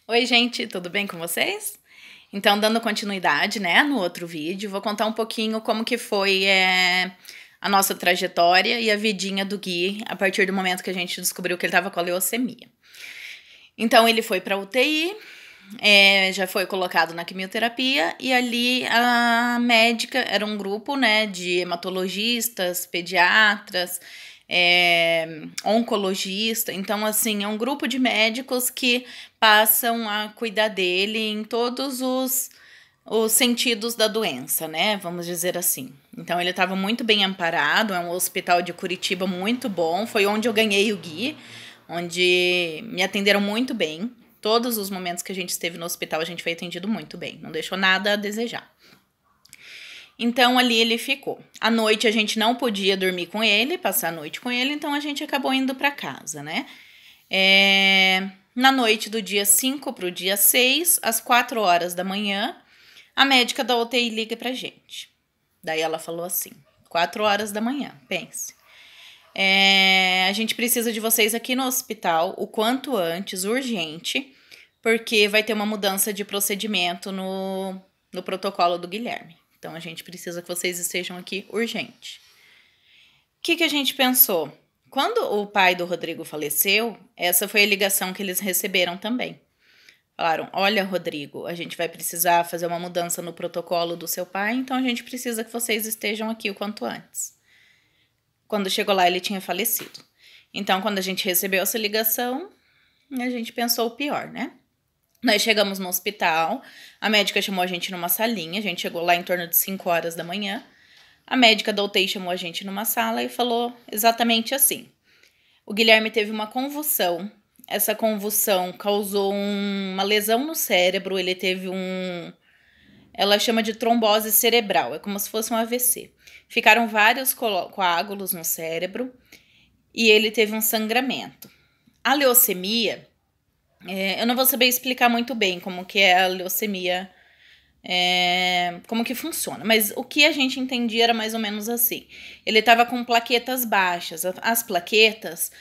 Oi, gente, tudo bem com vocês? Então, dando continuidade, né, no outro vídeo, vou contar um pouquinho como que foi a nossa trajetória e a vidinha do Gui a partir do momento que a gente descobriu que ele estava com a leucemia. Então, ele foi para UTI, já foi colocado na quimioterapia e ali a médica era um grupo, né, de hematologistas, pediatras, oncologista. Então, assim, é um grupo de médicos que passam a cuidar dele em todos os sentidos da doença, né? Vamos dizer assim. Então, ele estava muito bem amparado, é um hospital de Curitiba muito bom, foi onde eu ganhei o Gui, onde me atenderam muito bem. Todos os momentos que a gente esteve no hospital, a gente foi atendido muito bem, não deixou nada a desejar. Então ali ele ficou. À noite a gente não podia dormir com ele, passar a noite com ele, então a gente acabou indo para casa, né? Na noite do dia 5 para o dia 6, às 4 horas da manhã, a médica da UTI liga pra gente. Daí ela falou assim: 4 horas da manhã, pense. A gente precisa de vocês aqui no hospital o quanto antes, urgente, porque vai ter uma mudança de procedimento no protocolo do Guilherme. Então a gente precisa que vocês estejam aqui urgente. O que a gente pensou? Quando o pai do Rodrigo faleceu, essa foi a ligação que eles receberam também. Falaram: olha, Rodrigo, a gente vai precisar fazer uma mudança no protocolo do seu pai, então a gente precisa que vocês estejam aqui o quanto antes. Quando chegou lá, ele tinha falecido. Então, quando a gente recebeu essa ligação, a gente pensou o pior, né? Nós chegamos no hospital, a médica chamou a gente numa salinha, a gente chegou lá em torno de 5 horas da manhã. A médica da UTI chamou a gente numa sala e falou exatamente assim: o Guilherme teve uma convulsão, essa convulsão causou uma lesão no cérebro, ele teve ela chama de trombose cerebral, é como se fosse um AVC. Ficaram vários coágulos no cérebro e ele teve um sangramento. A leucemia, eu não vou saber explicar muito bem como que é a leucemia, como que funciona, mas o que a gente entendia era mais ou menos assim. Ele estava com plaquetas baixas. As plaquetas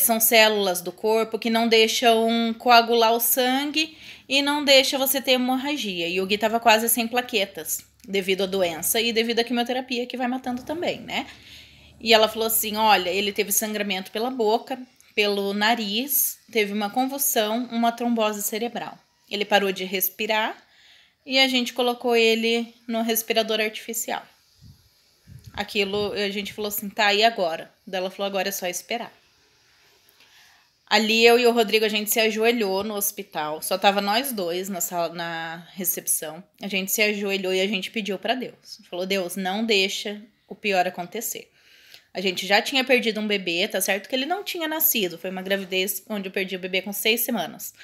são células do corpo que não deixam coagular o sangue e não deixa você ter hemorragia. E o Gui estava quase sem plaquetas devido à doença e devido à quimioterapia que vai matando também, né? E ela falou assim: olha, ele teve sangramento pela boca, pelo nariz, teve uma convulsão, uma trombose cerebral. Ele parou de respirar e a gente colocou ele no respirador artificial. Aquilo, a gente falou assim: tá, e agora? Daí ela falou: agora é só esperar. Ali eu e o Rodrigo, a gente se ajoelhou no hospital. Só tava nós dois na sala, na recepção. A gente se ajoelhou e a gente pediu para Deus. Falou: Deus, não deixa o pior acontecer. A gente já tinha perdido um bebê, tá certo que ele não tinha nascido. Foi uma gravidez onde eu perdi o bebê com 6 semanas.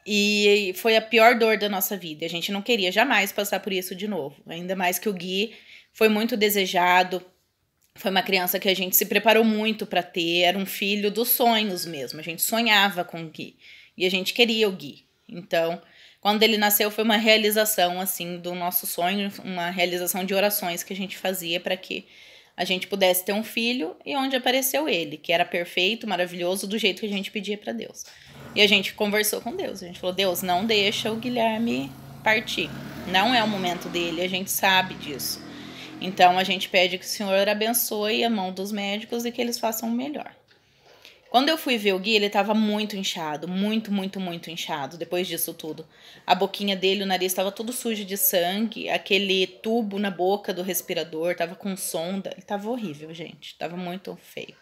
E foi a pior dor da nossa vida. A gente não queria jamais passar por isso de novo. Ainda mais que o Gui foi muito desejado. Foi uma criança que a gente se preparou muito para ter. Era um filho dos sonhos mesmo. A gente sonhava com o Gui. E a gente queria o Gui. Então, quando ele nasceu, foi uma realização, assim, do nosso sonho. Uma realização de orações que a gente fazia para que a gente pudesse ter um filho. E onde apareceu ele, que era perfeito, maravilhoso, do jeito que a gente pedia para Deus. E a gente conversou com Deus. A gente falou: Deus, não deixa o Guilherme partir. Não é o momento dele, a gente sabe disso. Então a gente pede que o Senhor abençoe a mão dos médicos e que eles façam o melhor. Quando eu fui ver o Gui, ele estava muito inchado, muito, muito, muito inchado depois disso tudo. A boquinha dele, o nariz estava tudo sujo de sangue, aquele tubo na boca do respirador, estava com sonda. Ele estava horrível, gente, estava muito feio.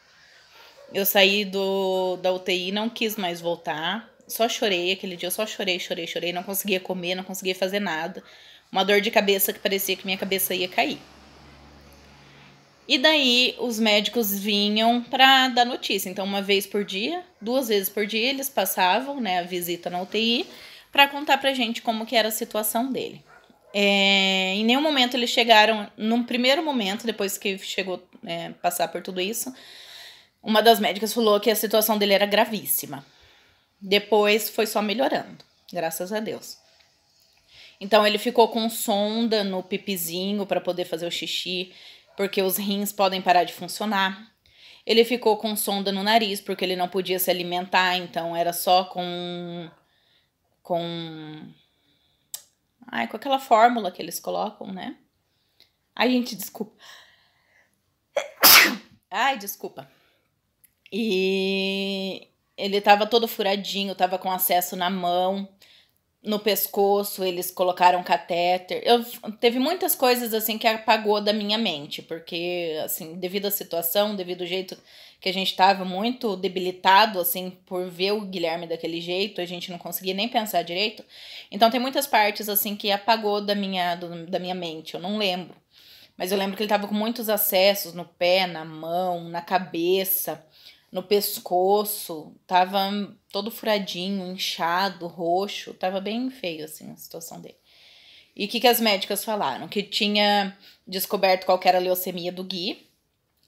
Eu saí da UTI, não quis mais voltar. Só chorei aquele dia, eu só chorei, chorei, chorei. Não conseguia comer, não conseguia fazer nada. Uma dor de cabeça que parecia que minha cabeça ia cair. E daí os médicos vinham para dar notícia. Então, uma vez por dia, 2 vezes por dia, eles passavam, né, a visita na UTI para contar pra gente como que era a situação dele. Em nenhum momento eles chegaram, num primeiro momento, depois que chegou passar por tudo isso, uma das médicas falou que a situação dele era gravíssima. Depois foi só melhorando, graças a Deus. Então ele ficou com sonda no pipizinho para poder fazer o xixi, porque os rins podem parar de funcionar. Ele ficou com sonda no nariz, porque ele não podia se alimentar, então era só com com aquela fórmula que eles colocam, né? Ai, gente, desculpa. Ai, desculpa. E ele tava todo furadinho, tava com acesso na mão, no pescoço, eles colocaram catéter. Teve muitas coisas, assim, que apagou da minha mente, porque, assim, devido à situação, devido ao jeito que a gente tava muito debilitado, assim, por ver o Guilherme daquele jeito, a gente não conseguia nem pensar direito. Então, tem muitas partes, assim, que apagou da minha mente, eu não lembro. Mas eu lembro que ele tava com muitos acessos no pé, na mão, na cabeça, no pescoço. Tava todo furadinho, inchado, roxo. Tava bem feio, assim, a situação dele. E o que as médicas falaram? Que tinha descoberto qual que era a leucemia do Gui.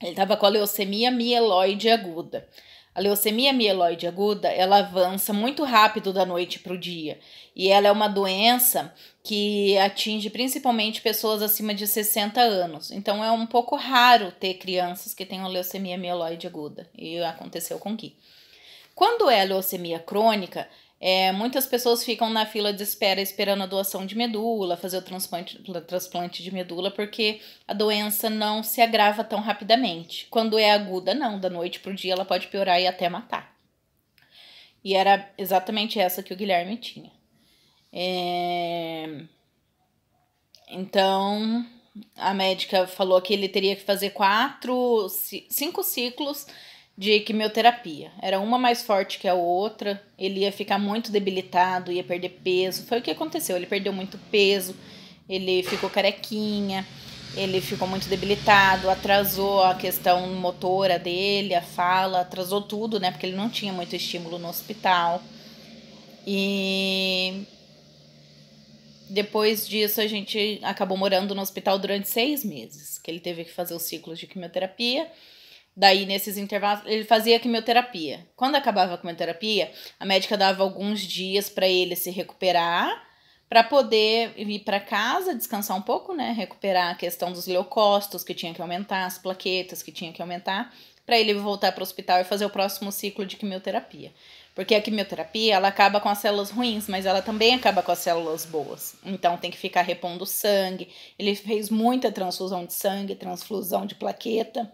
Ele tava com a leucemia mieloide aguda. A leucemia mieloide aguda, ela avança muito rápido da noite para o dia. E ela é uma doença que atinge principalmente pessoas acima de 60 anos. Então é um pouco raro ter crianças que tenham leucemia mieloide aguda. E aconteceu com Gui. Quando é a leucemia crônica, muitas pessoas ficam na fila de espera esperando a doação de medula, fazer o transplante de medula, porque a doença não se agrava tão rapidamente. Quando é aguda, não, da noite pro dia ela pode piorar e até matar. E era exatamente essa que o Guilherme tinha. Então, a médica falou que ele teria que fazer 5 ciclos de quimioterapia. Era uma mais forte que a outra, ele ia ficar muito debilitado, ia perder peso. Foi o que aconteceu, ele perdeu muito peso, ele ficou carequinha, ele ficou muito debilitado, atrasou a questão motora dele, a fala, atrasou tudo, né? Porque ele não tinha muito estímulo no hospital. E depois disso a gente acabou morando no hospital durante 6 meses, que ele teve que fazer os ciclos de quimioterapia. Daí, nesses intervalos, ele fazia quimioterapia. Quando acabava a quimioterapia, a médica dava alguns dias para ele se recuperar, para poder ir para casa, descansar um pouco, né? Recuperar a questão dos leucócitos, que tinha que aumentar, as plaquetas, que tinha que aumentar, para ele voltar para o hospital e fazer o próximo ciclo de quimioterapia. Porque a quimioterapia, ela acaba com as células ruins, mas ela também acaba com as células boas. Então, tem que ficar repondo sangue. Ele fez muita transfusão de sangue, transfusão de plaqueta.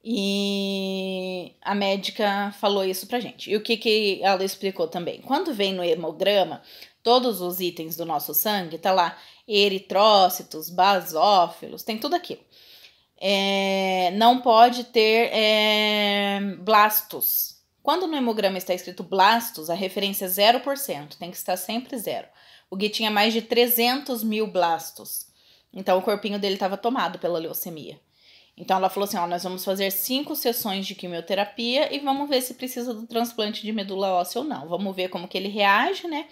E a médica falou isso pra gente. E o que ela explicou também? Quando vem no hemograma, todos os itens do nosso sangue, tá lá eritrócitos, basófilos, tem tudo aquilo. Não pode ter blastos. Quando no hemograma está escrito blastos, a referência é 0%, tem que estar sempre 0. O Gui tinha mais de 300 mil blastos. Então o corpinho dele estava tomado pela leucemia. Então ela falou assim, nós vamos fazer 5 sessões de quimioterapia e vamos ver se precisa do transplante de medula óssea ou não. Vamos ver como que ele reage, né?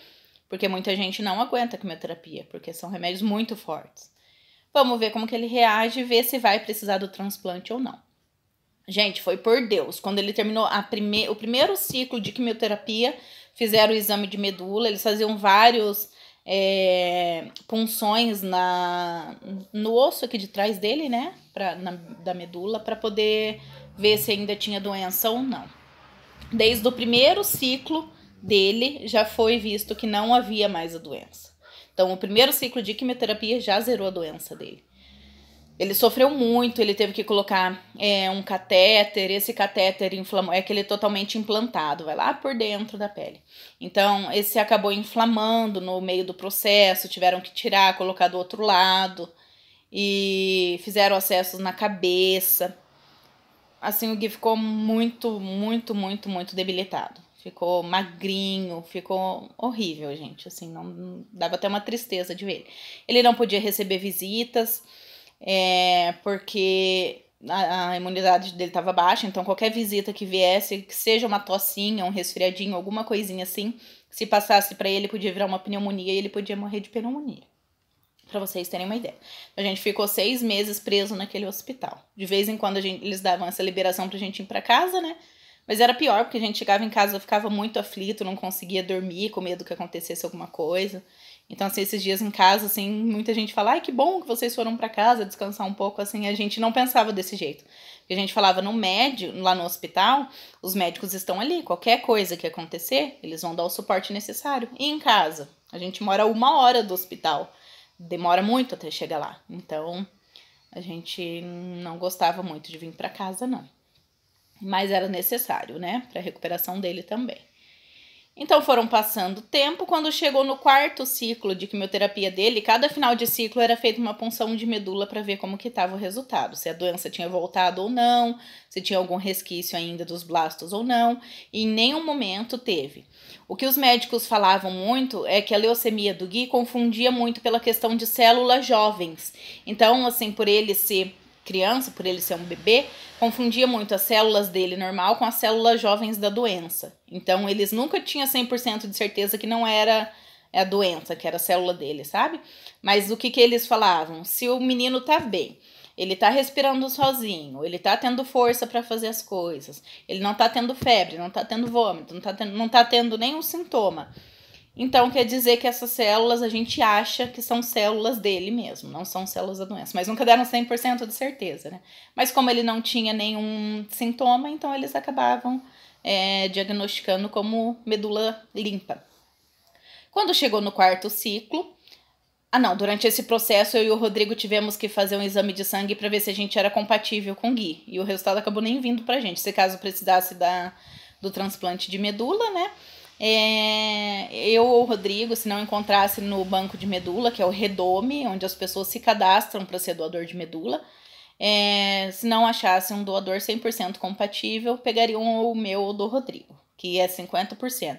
Porque muita gente não aguenta a quimioterapia, porque são remédios muito fortes. Vamos ver como que ele reage e ver se vai precisar do transplante ou não. Gente, foi por Deus. Quando ele terminou o primeiro ciclo de quimioterapia, fizeram o exame de medula, eles faziam vários punções no osso aqui de trás dele, né? Da medula, para poder ver se ainda tinha doença ou não. Desde o primeiro ciclo dele, já foi visto que não havia mais a doença. Então, o primeiro ciclo de quimioterapia já zerou a doença dele. Ele sofreu muito, ele teve que colocar um catéter, esse catéter inflamou, é aquele totalmente implantado, vai lá por dentro da pele. Então, esse acabou inflamando no meio do processo, tiveram que tirar, colocar do outro lado, e fizeram acessos na cabeça. Assim, o Gui ficou muito, muito, muito, muito debilitado. Ficou magrinho, ficou horrível, gente, assim, não dava até uma tristeza de ver ele. Ele não podia receber visitas, porque a imunidade dele estava baixa, então qualquer visita que viesse, que seja uma tossinha, um resfriadinho, alguma coisinha assim, se passasse para ele, podia virar uma pneumonia e ele podia morrer de pneumonia. Pra vocês terem uma ideia. A gente ficou 6 meses preso naquele hospital. De vez em quando eles davam essa liberação pra gente ir pra casa, né? Mas era pior, porque a gente chegava em casa, eu ficava muito aflito, não conseguia dormir, com medo que acontecesse alguma coisa. Então, assim, esses dias em casa, assim, muita gente fala, ai, que bom que vocês foram pra casa descansar um pouco, assim, a gente não pensava desse jeito. Porque a gente falava no médio, lá no hospital, os médicos estão ali, qualquer coisa que acontecer, eles vão dar o suporte necessário. E em casa, a gente mora 1 hora do hospital, demora muito até chegar lá. Então, a gente não gostava muito de vir pra casa, não. Mas era necessário, né, pra recuperação dele também. Então foram passando o tempo, quando chegou no 4º ciclo de quimioterapia dele, cada final de ciclo era feita uma punção de medula para ver como que estava o resultado, se a doença tinha voltado ou não, se tinha algum resquício ainda dos blastos ou não, e em nenhum momento teve. O que os médicos falavam muito é que a leucemia do Gui confundia muito pela questão de células jovens. Então, assim, por ele ser criança, por ele ser um bebê, confundia muito as células dele normal com as células jovens da doença. Então, eles nunca tinham 100% de certeza que não era a doença, que era a célula dele, sabe? Mas o que eles falavam? Se o menino tá bem, ele tá respirando sozinho, ele tá tendo força para fazer as coisas, ele não tá tendo febre, não tá tendo vômito, não tá tendo nenhum sintoma. Então, quer dizer que essas células a gente acha que são células dele mesmo, não são células da doença. Mas nunca deram 100% de certeza, né? Mas como ele não tinha nenhum sintoma, então eles acabavam diagnosticando como medula limpa. Quando chegou no 4º ciclo... durante esse processo eu e o Rodrigo tivemos que fazer um exame de sangue para ver se a gente era compatível com o Gui. E o resultado acabou nem vindo pra gente. Se caso precisasse do transplante de medula, né? Eu ou o Rodrigo, se não encontrasse no banco de medula, que é o Redome, onde as pessoas se cadastram para ser doador de medula, se não achasse um doador 100% compatível, pegariam o meu ou do Rodrigo, que é 50%.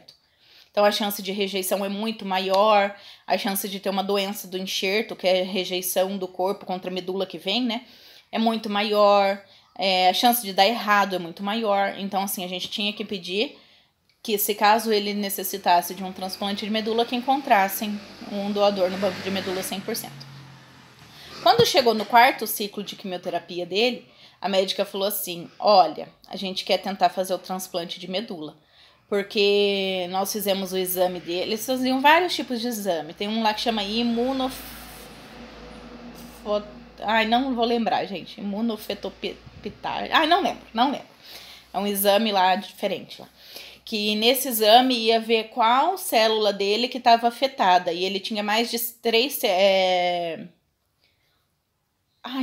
Então a chance de rejeição é muito maior, a chance de ter uma doença do enxerto, que é a rejeição do corpo contra a medula que vem, né, é muito maior, a chance de dar errado é muito maior. Então, assim, a gente tinha que pedir que, se caso ele necessitasse de um transplante de medula, que encontrassem um doador no banco de medula 100%. Quando chegou no 4º ciclo de quimioterapia dele, a médica falou assim, olha, a gente quer tentar fazer o transplante de medula, porque nós fizemos o exame dele, eles faziam vários tipos de exame, tem um lá que chama não vou lembrar, gente, imunofetopitar, não lembro, é um exame lá diferente lá. Que nesse exame ia ver qual célula dele que estava afetada. E ele tinha mais de 3...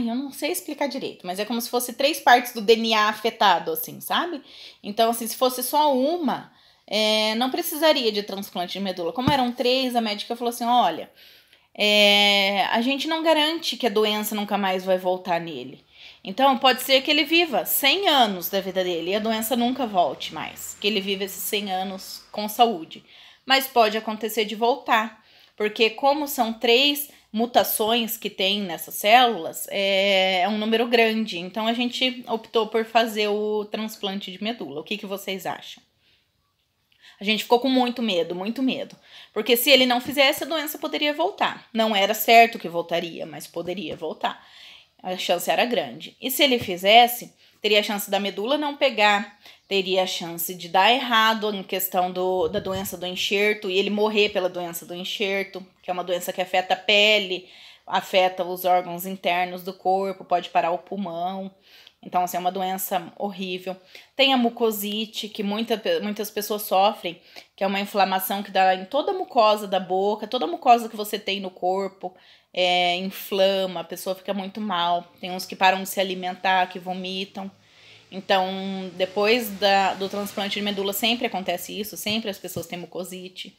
eu não sei explicar direito, mas é como se fosse 3 partes do DNA afetado, assim, sabe? Então, assim, se fosse só uma, não precisaria de transplante de medula. Como eram 3, a médica falou assim, olha, a gente não garante que a doença nunca mais vai voltar nele. Então, pode ser que ele viva 100 anos da vida dele e a doença nunca volte mais. Que ele viva esses 100 anos com saúde. Mas pode acontecer de voltar. Porque como são 3 mutações que tem nessas células, é um número grande. Então, a gente optou por fazer o transplante de medula. O que vocês acham? A gente ficou com muito medo. Porque se ele não fizesse, a doença poderia voltar. Não era certo que voltaria, mas poderia voltar. A chance era grande. E se ele fizesse, teria a chance da medula não pegar, teria a chance de dar errado em questão da doença do enxerto e ele morrer pela doença do enxerto, que é uma doença que afeta a pele, afeta os órgãos internos do corpo, pode parar o pulmão. Então, assim, é uma doença horrível. Tem a mucosite, que muitas pessoas sofrem, que é uma inflamação que dá em toda a mucosa da boca, toda a mucosa que você tem no corpo, inflama, a pessoa fica muito mal. Tem uns que param de se alimentar, que vomitam. Então, depois do transplante de medula sempre acontece isso, sempre as pessoas têm mucosite.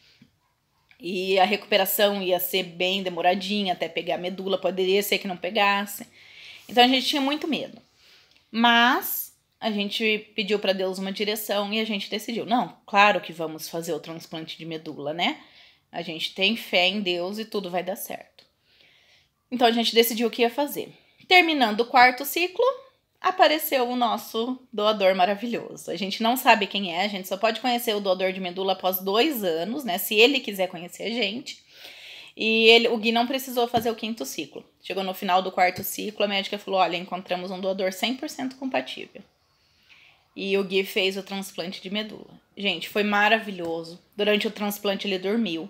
E a recuperação ia ser bem demoradinha até pegar a medula, poderia ser que não pegasse. Então, a gente tinha muito medo. Mas a gente pediu para Deus uma direção e a gente decidiu. Não, claro que vamos fazer o transplante de medula, né? A gente tem fé em Deus e tudo vai dar certo. Então a gente decidiu o que ia fazer. Terminando o 4º ciclo, apareceu o nosso doador maravilhoso. A gente não sabe quem é, a gente só pode conhecer o doador de medula após 2 anos, né? Se ele quiser conhecer a gente. E o Gui não precisou fazer o 5º ciclo. Chegou no final do 4º ciclo, a médica falou, olha, encontramos um doador 100% compatível. e o Gui fez o transplante de medula. Gente, foi maravilhoso. Durante o transplante ele dormiu.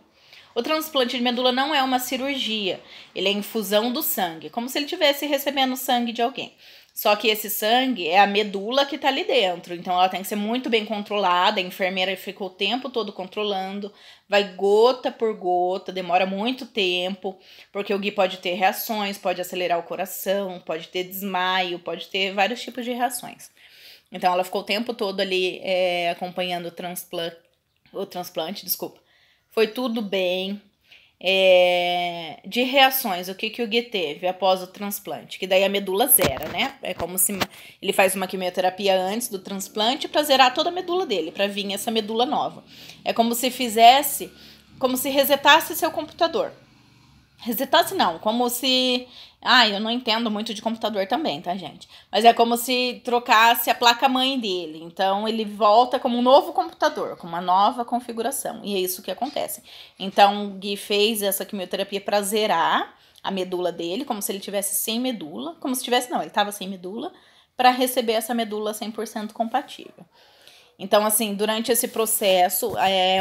O transplante de medula não é uma cirurgia, ele é infusão do sangue, como se ele estivesse recebendo sangue de alguém. Só que esse sangue é a medula que tá ali dentro, então ela tem que ser muito bem controlada, a enfermeira fica o tempo todo controlando, vai gota por gota, demora muito tempo, porque o Gui pode ter reações, pode acelerar o coração, pode ter desmaio, pode ter vários tipos de reações. Então ela ficou o tempo todo ali acompanhando o transplante, desculpa. Foi tudo bem. De reações, o que o Gui teve após o transplante? Que daí a medula zera, né? É como se ele faz uma quimioterapia antes do transplante para zerar toda a medula dele, para vir essa medula nova. É como se resetasse seu computador. Resetasse não, como se... eu não entendo muito de computador também, tá, gente? Mas é como se trocasse a placa-mãe dele. Então, ele volta como um novo computador, com uma nova configuração. E é isso que acontece. Então, o Gui fez essa quimioterapia para zerar a medula dele, como se ele tivesse sem medula. Como se tivesse, não, ele estava sem medula, para receber essa medula 100% compatível. Então, assim, durante esse processo,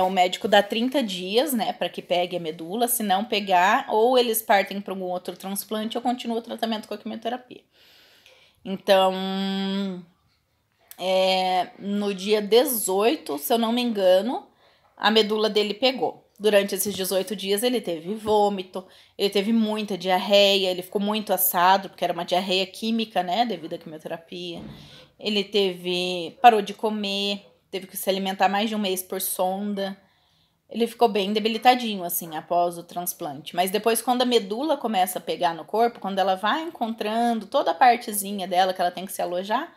o médico dá 30 dias, né, para que pegue a medula. Se não pegar, ou eles partem para algum outro transplante ou continua o tratamento com a quimioterapia. Então, no dia 18, se eu não me engano, a medula dele pegou. Durante esses 18 dias, ele teve vômito, ele teve muita diarreia, ele ficou muito assado, porque era uma diarreia química, né, devido à quimioterapia. Ele parou de comer, teve que se alimentar mais de um mês por sonda. Ele ficou bem debilitadinho, assim, após o transplante. Mas depois, quando a medula começa a pegar no corpo, quando ela vai encontrando toda a partezinha dela que ela tem que se alojar,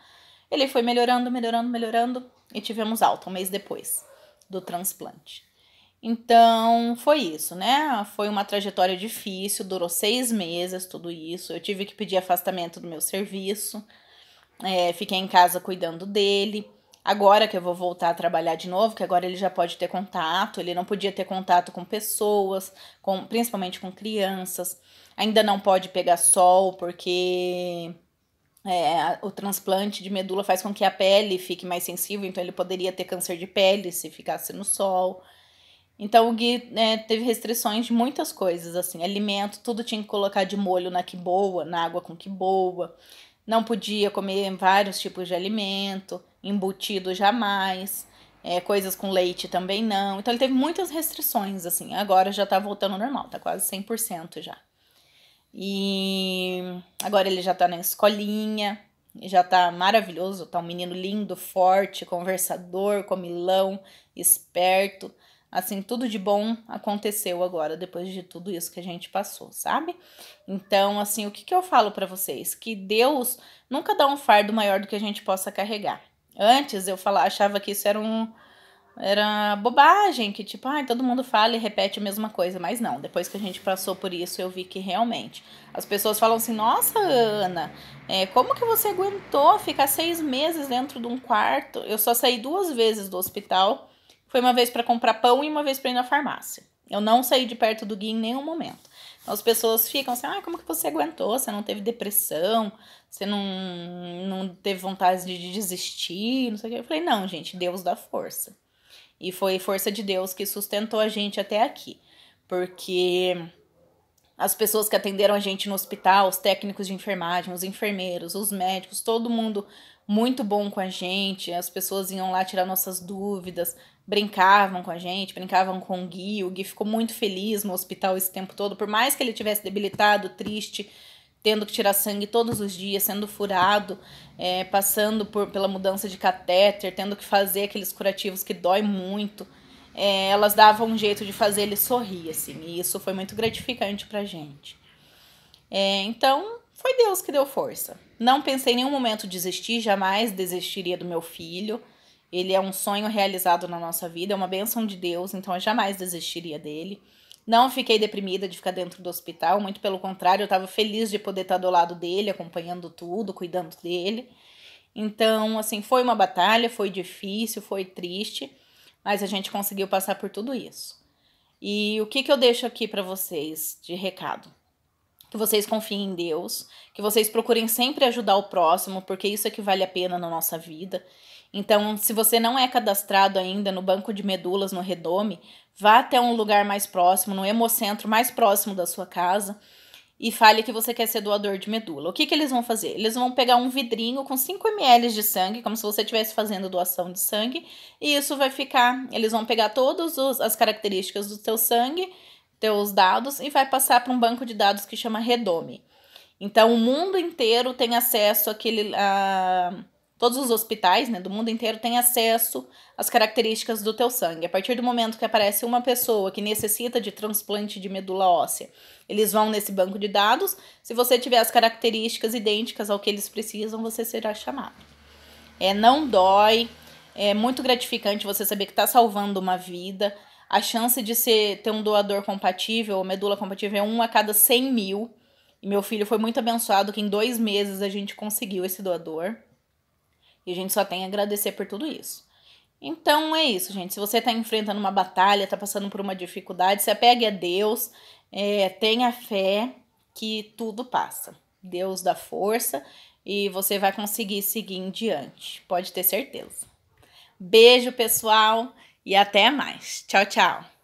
ele foi melhorando, melhorando, melhorando e tivemos alta um mês depois do transplante. Então, foi isso, né? Foi uma trajetória difícil, durou 6 meses tudo isso. Eu tive que pedir afastamento do meu serviço. Fiquei em casa cuidando dele. Agora que eu vou voltar a trabalhar de novo, que agora ele já pode ter contato, ele não podia ter contato com pessoas, principalmente com crianças. Ainda não pode pegar sol, porque o transplante de medula faz com que a pele fique mais sensível, então ele poderia ter câncer de pele se ficasse no sol. Então o Gui teve restrições de muitas coisas, assim, alimento, tudo tinha que colocar de molho na quiboa, na água com quiboa. Não podia comer vários tipos de alimento, embutido jamais, coisas com leite também não. Então ele teve muitas restrições, assim. Agora já tá voltando ao normal, tá quase 100% já. E agora ele já tá na escolinha, já tá maravilhoso, tá um menino lindo, forte, conversador, comilão, esperto. Assim, tudo de bom aconteceu agora, depois de tudo isso que a gente passou, sabe? Então, assim, o que eu falo pra vocês? Que Deus nunca dá um fardo maior do que a gente possa carregar. Antes eu achava que isso era bobagem, que tipo, todo mundo fala e repete a mesma coisa, mas não, depois que a gente passou por isso, eu vi que realmente, as pessoas falam assim, nossa, Ana, como que você aguentou ficar 6 meses dentro de um quarto? Eu só saí 2 vezes do hospital, foi uma vez para comprar pão e uma vez para ir na farmácia. Eu não saí de perto do Gui em nenhum momento. Então as pessoas ficam assim, como que você aguentou? Você não teve depressão? Você não teve vontade de desistir? Não sei o que. Eu falei, não, gente, Deus dá força. E foi força de Deus que sustentou a gente até aqui. Porque as pessoas que atenderam a gente no hospital, os técnicos de enfermagem, os enfermeiros, os médicos, todo mundo muito bom com a gente. As pessoas iam lá tirar nossas dúvidas, brincavam com a gente, brincavam com o Gui. O Gui ficou muito feliz no hospital esse tempo todo. Por mais que ele tivesse debilitado, triste, tendo que tirar sangue todos os dias, sendo furado, passando pela mudança de catéter, tendo que fazer aqueles curativos que dói muito, elas davam um jeito de fazer ele sorrir, assim, e isso foi muito gratificante pra gente. Então, foi Deus que deu força. Não pensei em nenhum momento desistir, jamais desistiria do meu filho. Ele é um sonho realizado na nossa vida, é uma bênção de Deus, então eu jamais desistiria dele. Não fiquei deprimida de ficar dentro do hospital, muito pelo contrário, eu estava feliz de poder estar do lado dele, acompanhando tudo, cuidando dele. Então, assim, foi uma batalha, foi difícil, foi triste, mas a gente conseguiu passar por tudo isso. E o que eu deixo aqui para vocês de recado? Que vocês confiem em Deus, que vocês procurem sempre ajudar o próximo, porque isso é que vale a pena na nossa vida. Então, se você não é cadastrado ainda no banco de medulas, no Redome, vá até um lugar mais próximo, no hemocentro mais próximo da sua casa e fale que você quer ser doador de medula. O que eles vão fazer? Eles vão pegar um vidrinho com 5 ml de sangue, como se você estivesse fazendo doação de sangue, e isso vai ficar. Eles vão pegar todas as características do teu sangue, teus dados, e vai passar para um banco de dados que chama Redome. Então, o mundo inteiro tem acesso àquele. Todos os hospitais, né, do mundo inteiro têm acesso às características do teu sangue. A partir do momento que aparece uma pessoa que necessita de transplante de medula óssea, eles vão nesse banco de dados. Se você tiver as características idênticas ao que eles precisam, você será chamado. Não dói, é muito gratificante você saber que está salvando uma vida. A chance de ter um doador compatível, ou medula compatível, é 1 a cada 100 mil. E meu filho foi muito abençoado que em 2 meses a gente conseguiu esse doador. E a gente só tem a agradecer por tudo isso. Então é isso, gente. Se você está enfrentando uma batalha, está passando por uma dificuldade, se apegue a Deus, tenha fé que tudo passa. Deus dá força e você vai conseguir seguir em diante. Pode ter certeza. Beijo, pessoal, e até mais. Tchau, tchau.